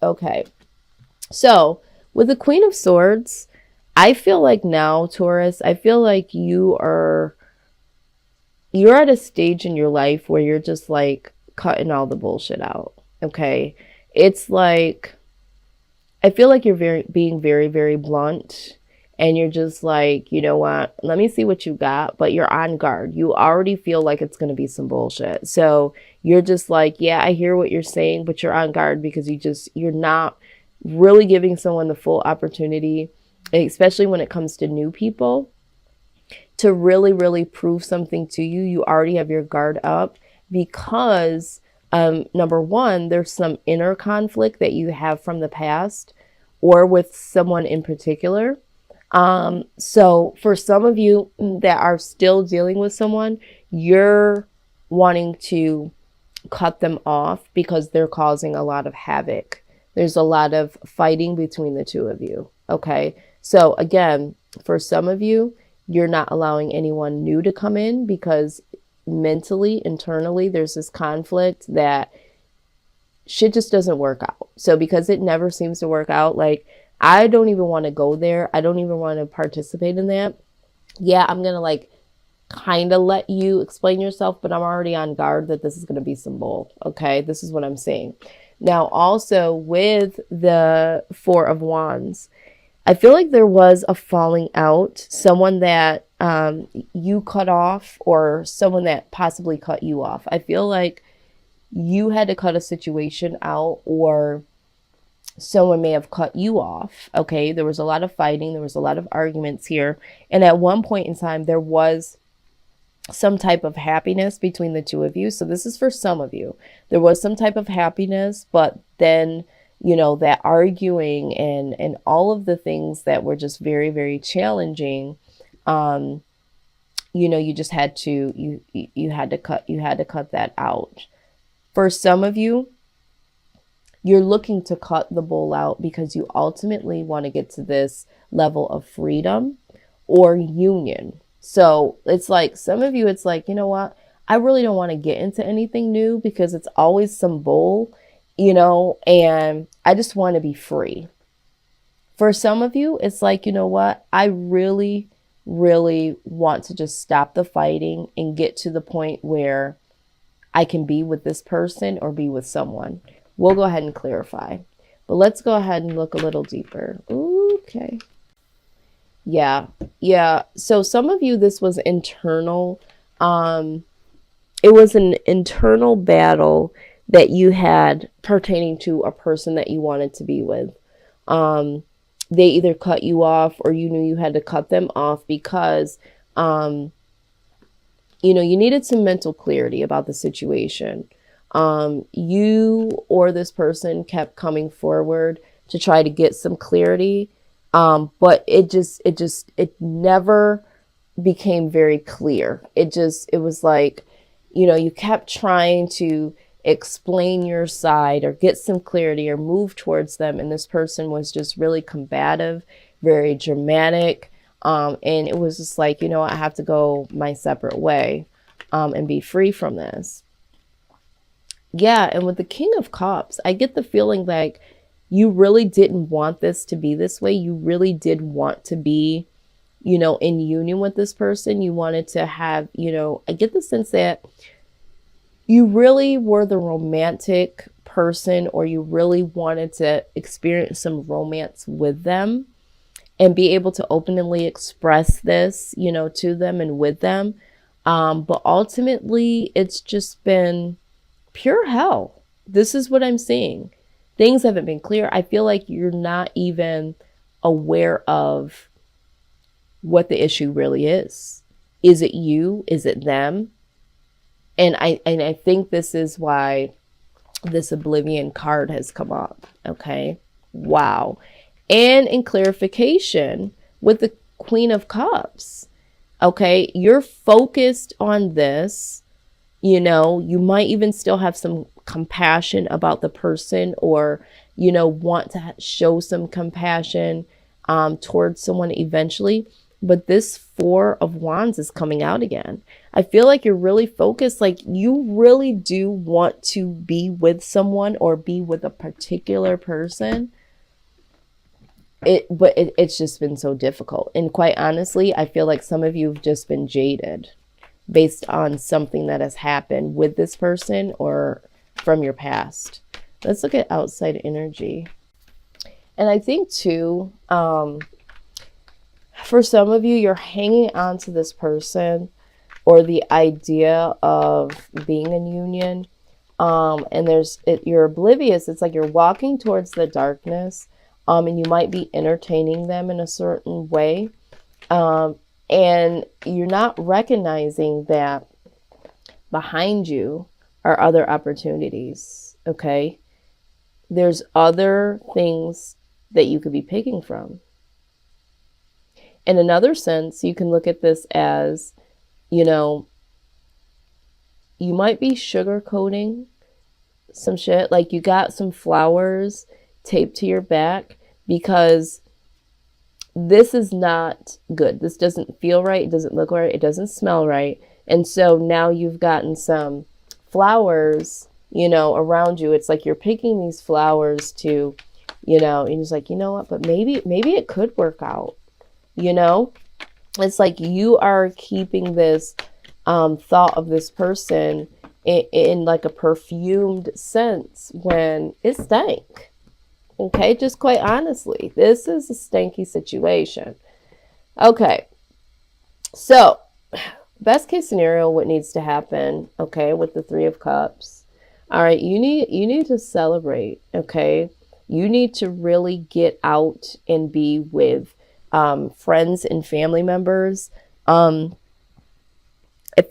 Okay. So with the Queen of Swords, I feel like now, Taurus, I feel like you're at a stage in your life where you're just like cutting all the bullshit out. Okay. It's like I feel like you're being very, very blunt, and you're just like, you know what? Let me see what you got, but you're on guard. You already feel like it's going to be some bullshit. So you're just like, yeah, I hear what you're saying, but you're on guard because you're not really giving someone the full opportunity, especially when it comes to new people, to really, really prove something to you. You already have your guard up because, number one, there's some inner conflict that you have from the past or with someone in particular. So for some of you that are still dealing with someone, you're wanting to cut them off because they're causing a lot of havoc. There's a lot of fighting between the two of you. Okay. So again, for some of you, you're not allowing anyone new to come in because mentally, internally, there's this conflict that shit just doesn't work out. So because it never seems to work out, like I don't even want to go there. I don't even want to participate in that. Yeah, I'm going to like kind of let you explain yourself, but I'm already on guard that this is going to be some bull. Okay, this is what I'm saying. Now, also with the Four of Wands, I feel like there was a falling out, someone that you cut off or someone that possibly cut you off. I feel like you had to cut a situation out or someone may have cut you off. Okay, there was a lot of fighting, there was a lot of arguments here. And at one point in time, there was some type of happiness between the two of you. So this is for some of you. There was some type of happiness, but then, you know, that arguing and all of the things that were just very, very challenging, you know, you just had to you had to cut that out. For some of you, you're looking to cut the bull out because you ultimately want to get to this level of freedom or union. So it's like some of you, it's like, you know what? I really don't want to get into anything new because it's always some bull, you know, and I just want to be free. For some of you, it's like, you know what? I really, really want to just stop the fighting and get to the point where I can be with this person or be with someone. We'll go ahead and clarify. But let's go ahead and look a little deeper. Okay. Yeah. Yeah. So some of you, this was internal. It was an internal battle that you had pertaining to a person that you wanted to be with. They either cut you off or you knew you had to cut them off because, you know, you needed some mental clarity about the situation. You or this person kept coming forward to try to get some clarity. But it never became very clear. It was like, you know, you kept trying to explain your side or get some clarity or move towards them. And this person was just really combative, very dramatic. And it was just like, you know, I have to go my separate way, and be free from this. Yeah. And with the King of Cups, I get the feeling like you really didn't want this to be this way. You really did want to be, you know, in union with this person. You wanted to have, you know, I get the sense that you really were the romantic person, or you really wanted to experience some romance with them and be able to openly express this, you know, to them and with them. But ultimately, it's just been pure hell. This is what I'm seeing. Things haven't been clear. I feel like you're not even aware of what the issue really is. Is it you? Is it them? And I think this is why this Oblivion card has come up. Okay. Wow. And in clarification with the Queen of Cups. Okay. You're focused on this. You know, you might even still have some compassion about the person, or, you know, want to show some compassion towards someone eventually. But this Four of Wands is coming out again. I feel like you're really focused, like you really do want to be with someone or be with a particular person. It's just been so difficult. And quite honestly, I feel like some of you have just been jaded based on something that has happened with this person or from your past. Let's look at outside energy. And I think too, for some of you, you're hanging on to this person or the idea of being in union. And you're oblivious. It's like you're walking towards the darkness, and you might be entertaining them in a certain way. And you're not recognizing that behind you are other opportunities. Okay. There's other things that you could be picking from. In another sense, you can look at this as, you might be sugarcoating some shit. Like you got some flowers taped to your back because this is not good. This doesn't feel right. It doesn't look right. It doesn't smell right. And so now you've gotten some flowers, around you. It's like you're picking these flowers to, and it's like, you know what, but maybe it could work out, It's like you are keeping this thought of this person in like a perfumed sense when it stank. Okay, just quite honestly, this is a stanky situation. Okay, so best case scenario, what needs to happen, okay, with the Three of Cups. All right, you need to celebrate, okay? You need to really get out and be with friends and family members. I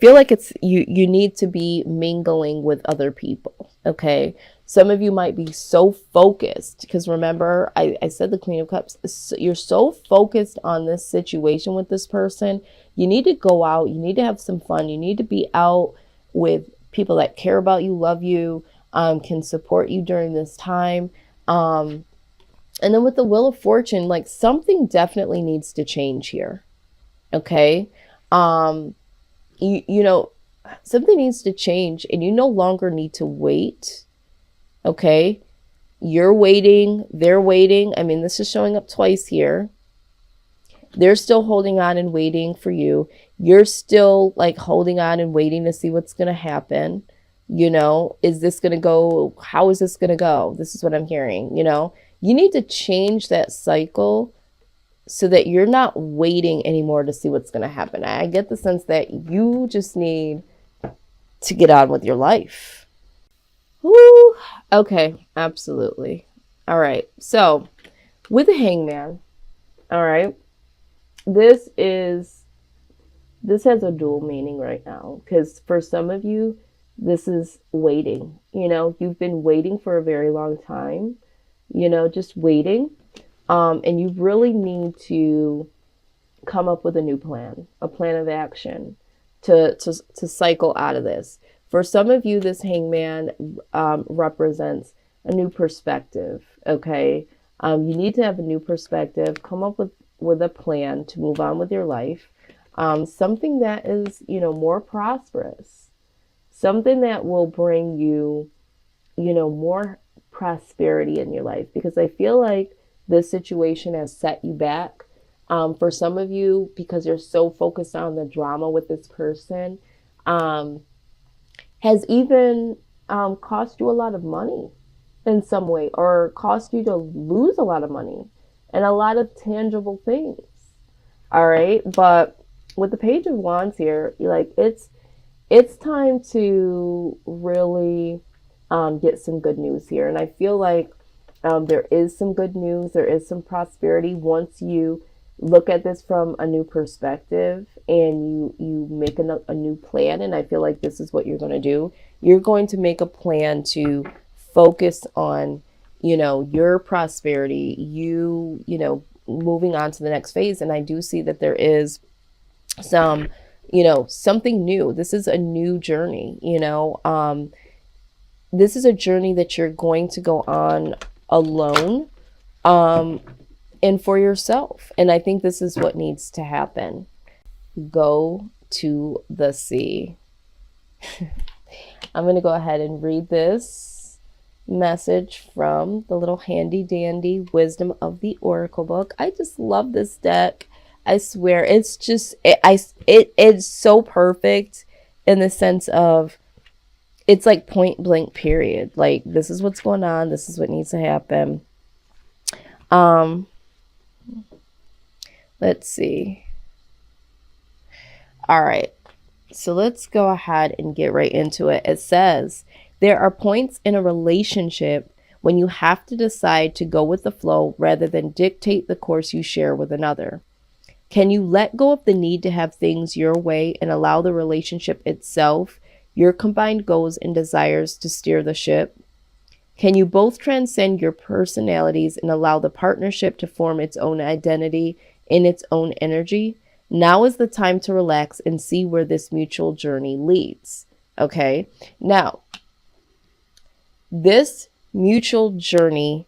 feel like it's you need to be mingling with other people, okay? Some of you might be so focused because remember, I said the Queen of Cups. You're so focused on this situation with this person. You need to go out. You need to have some fun. You need to be out with people that care about you, love you, can support you during this time. And then with the Wheel of Fortune, like something definitely needs to change here. Okay. Something needs to change and you no longer need to wait. Okay. You're waiting. They're waiting. I mean, this is showing up twice here. They're still holding on and waiting for you. You're still like holding on and waiting to see what's going to happen. Is this going to go? How is this going to go? This is what I'm hearing. You need to change that cycle so that you're not waiting anymore to see what's going to happen. I get the sense that you just need to get on with your life. Woo. Okay, absolutely. All right. So with the Hangman, all right, this has a dual meaning right now because for some of you, this is waiting. You've been waiting for a very long time, just waiting. And you really need to come up with a new plan, a plan of action to cycle out of this. For some of you, this Hangman represents a new perspective, okay? You need to have a new perspective, come up with a plan to move on with your life, something that is, more prosperous, something that will bring you, more prosperity in your life. Because I feel like this situation has set you back. For some of you, because you're so focused on the drama with this person, has even cost you a lot of money in some way, or cost you to lose a lot of money and a lot of tangible things. All right. But with the Page of Wands here, it's time to really get some good news here. And I feel like there is some good news. There is some prosperity once you look at this from a new perspective and you make a new plan. And I feel like this is what you're going to do. You're going to make a plan to focus on, your prosperity, moving on to the next phase. And I do see that there is some, something new. This is a new journey, this is a journey that you're going to go on alone. and for yourself. And I think this is what needs to happen. Go to the sea. I'm going to go ahead and read this message from the little handy dandy Wisdom of the Oracle book. I just love this deck. I swear it's just it's so perfect in the sense of it's like point blank period. Like, this is what's going on, this is what needs to happen. Let's see. All right. So let's go ahead and get right into it. It says, there are points in a relationship when you have to decide to go with the flow rather than dictate the course you share with another. Can you let go of the need to have things your way and allow the relationship itself, your combined goals and desires, to steer the ship? Can you both transcend your personalities and allow the partnership to form its own identity in its own energy? Now is the time to relax and see where this mutual journey leads. Okay. Now, this mutual journey,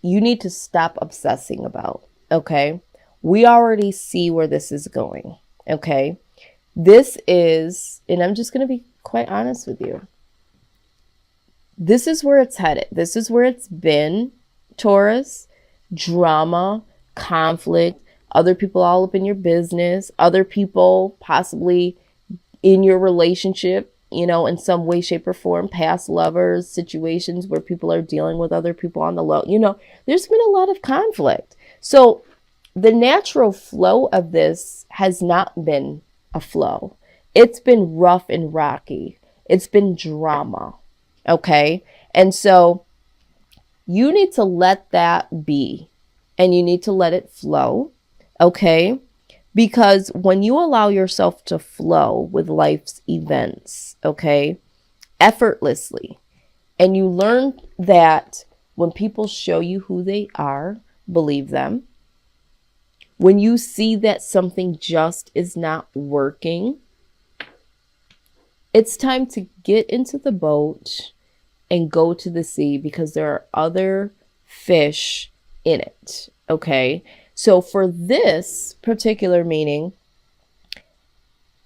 you need to stop obsessing about. Okay. We already see where this is going. Okay. This is, and I'm just going to be quite honest with you. This is where it's headed. This is where it's been, Taurus. Drama, conflict, other people all up in your business, other people possibly in your relationship, you know, in some way, shape, or form, past lovers, situations where people are dealing with other people on the low. You know, there's been a lot of conflict. So the natural flow of this has not been a flow. It's been rough and rocky. It's been drama. Okay. And so you need to let that be, and you need to let it flow. Okay. Because when you allow yourself to flow with life's events, okay, effortlessly, and you learn that when people show you who they are, believe them. When you see that something just is not working, it's time to get into the boat and go to the sea, because there are other fish in it. Okay. So for this particular meaning,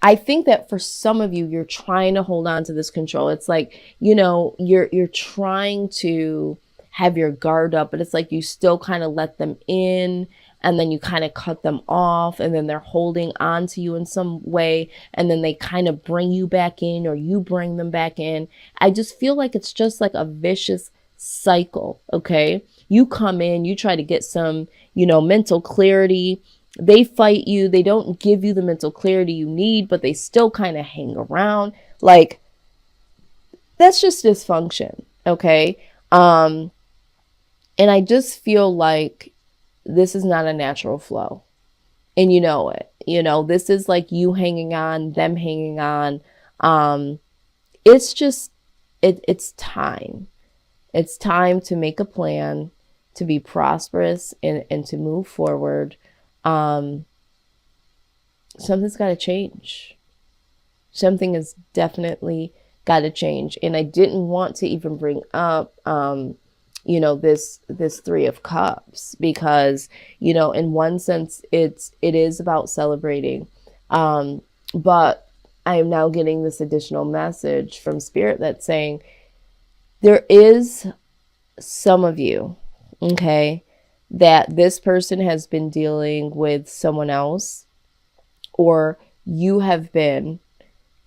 I think that for some of you, you're trying to hold on to this control. It's like, you know, you're trying to have your guard up, but it's like you still kind of let them in, and then you kind of cut them off, and then they're holding on to you in some way, and then they kind of bring you back in, or you bring them back in. I just feel like it's just like a vicious cycle. Okay. You come in, you try to get some, you know, mental clarity. They fight you. They don't give you the mental clarity you need, but they still kind of hang around. Like, that's just dysfunction. Okay. And I just feel like this is not a natural flow, and you know it. You know, this is like you hanging on, them hanging on. It's just, it's time. It's time to make a plan, to be prosperous, and to move forward. Something's got to change. Something has definitely got to change. And I didn't want to even bring up, you know, this Three of Cups, because, you know, in one sense, it is about celebrating. But I am now getting this additional message from Spirit that's saying there is some of you, okay, that this person has been dealing with someone else, or you have been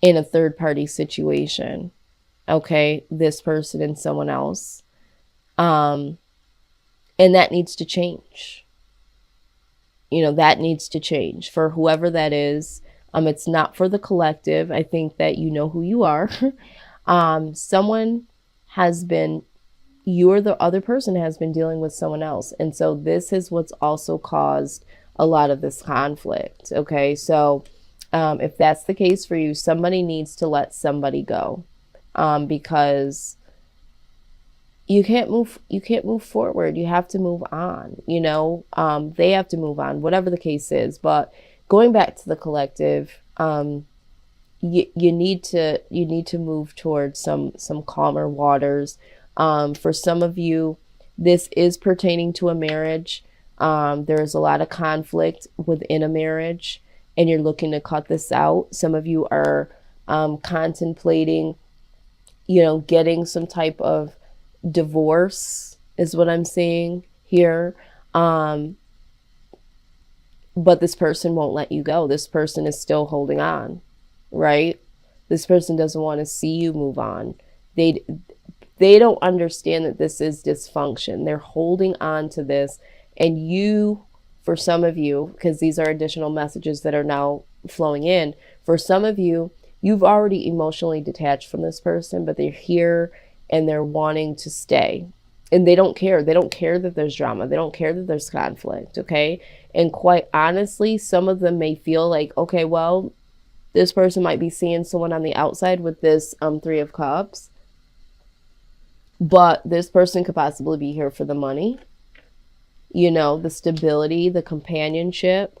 in a third party situation. Okay. This person and someone else. And that needs to change. You know, that needs to change for whoever that is. It's not for the collective. I think that you know who you are. Someone has been, you or the other person has been dealing with someone else. And so this is what's also caused a lot of this conflict. Okay. So, if that's the case for you, somebody needs to let somebody go, because you can't move forward. You have to move on, you know, they have to move on, whatever the case is. But going back to the collective, you need to move towards some calmer waters. For some of you, this is pertaining to a marriage. There's a lot of conflict within a marriage, and you're looking to cut this out. Some of you are contemplating, getting some type of divorce, is what I'm seeing here. But this person won't let you go. This person is still holding on, right? This person doesn't want to see you move on. They don't understand that this is dysfunction. They're holding on to this. And you, for some of you, because these are additional messages that are now flowing in, for some of you, you've already emotionally detached from this person, but they're here and they're wanting to stay. And they don't care. They don't care that there's drama. They don't care that there's conflict, okay? And quite honestly, some of them may feel like, okay, well, this person might be seeing someone on the outside with this Three of Cups, but this person could possibly be here for the money, the stability, the companionship.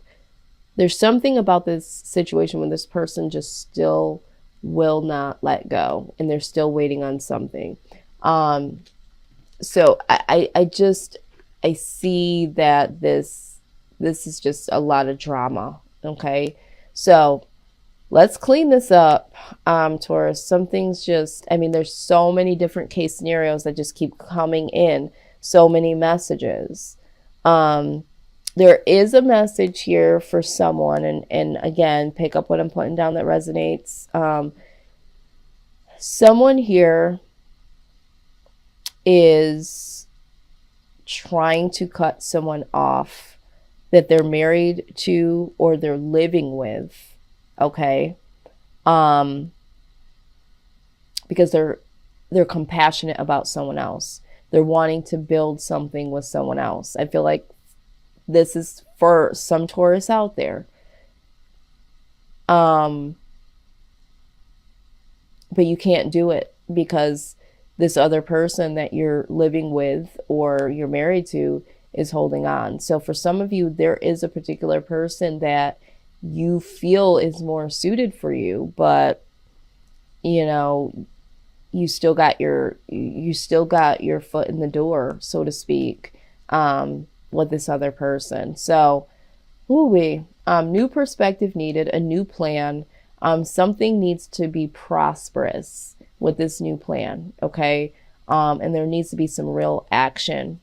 There's something about this situation when this person just still will not let go, and they're still waiting on something. So I see that this is just a lot of drama. Okay. So let's clean this up, Taurus. Some things there's so many different case scenarios that just keep coming in. So many messages. There is a message here for someone, and again, pick up what I'm putting down that resonates. Someone here is trying to cut someone off that they're married to or they're living with, okay? Because they're compassionate about someone else. They're wanting to build something with someone else. I feel like this is for some Taurus out there. But you can't do it because this other person that you're living with or you're married to is holding on. So for some of you, there is a particular person that you feel is more suited for you, but you still got your foot in the door, so to speak, with this other person. So, new perspective needed, a new plan. Something needs to be prosperous with this new plan, okay? And there needs to be some real action